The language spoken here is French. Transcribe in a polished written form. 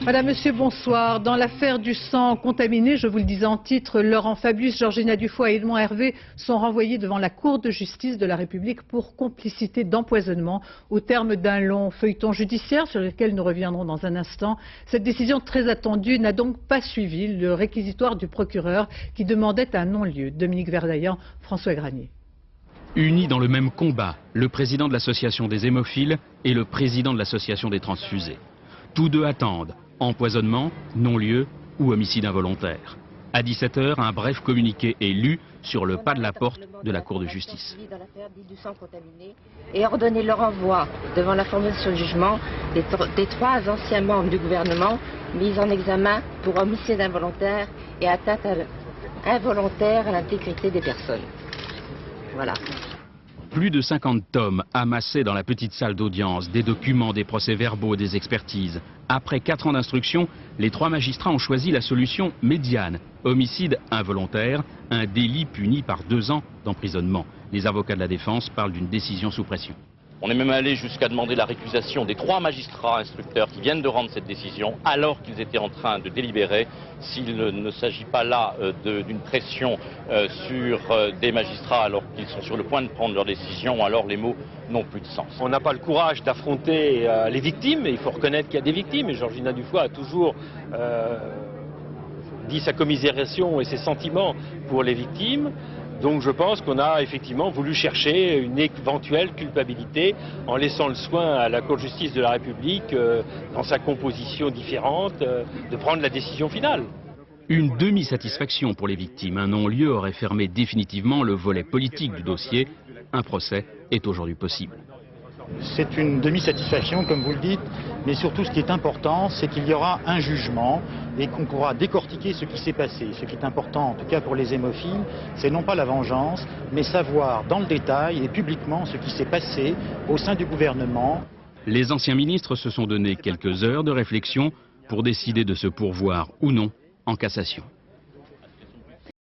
Madame, Monsieur, bonsoir. Dans l'affaire du sang contaminé, je vous le disais en titre, Laurent Fabius, Georgina Dufoy et Edmond Hervé sont renvoyés devant la Cour de justice de la République pour complicité d'empoisonnement au terme d'un long feuilleton judiciaire sur lequel nous reviendrons dans un instant. Cette décision très attendue n'a donc pas suivi le réquisitoire du procureur qui demandait un non-lieu. Dominique Verdaillan, François Granier. Unis dans le même combat, le président de l'association des hémophiles et le président de l'association des transfusés. Tous deux attendent empoisonnement, non-lieu ou homicide involontaire. À 17 h, un bref communiqué est lu sur le pas de la porte de la Cour de justice. Et ordonner le renvoi devant la formation de jugement des 3 anciens membres du gouvernement mis en examen pour homicide involontaire et atteinte involontaire à l'intégrité des personnes. Voilà. Plus de 50 tomes amassés dans la petite salle d'audience, des documents, des procès-verbaux, des expertises. Après 4 ans d'instruction, les 3 magistrats ont choisi la solution médiane. Homicide involontaire, un délit puni par 2 ans d'emprisonnement. Les avocats de la défense parlent d'une décision sous pression. On est même allé jusqu'à demander la récusation des 3 magistrats instructeurs qui viennent de rendre cette décision alors qu'ils étaient en train de délibérer. S'il ne s'agit pas là d'une pression sur des magistrats alors qu'ils sont sur le point de prendre leur décision, alors les mots n'ont plus de sens. On n'a pas le courage d'affronter les victimes, et il faut reconnaître qu'il y a des victimes. Et Georgina Dufoy a toujours dit sa commisération et ses sentiments pour les victimes. Donc je pense qu'on a effectivement voulu chercher une éventuelle culpabilité en laissant le soin à la Cour de justice de la République, dans sa composition différente, de prendre la décision finale. Une demi-satisfaction pour les victimes. Un non-lieu aurait fermé définitivement le volet politique du dossier. Un procès est aujourd'hui possible. C'est une demi-satisfaction, comme vous le dites, mais surtout ce qui est important, c'est qu'il y aura un jugement et qu'on pourra décortiquer ce qui s'est passé. Ce qui est important, en tout cas pour les hémophiles, c'est non pas la vengeance, mais savoir dans le détail et publiquement ce qui s'est passé au sein du gouvernement. Les anciens ministres se sont donné quelques heures de réflexion pour décider de se pourvoir ou non en cassation.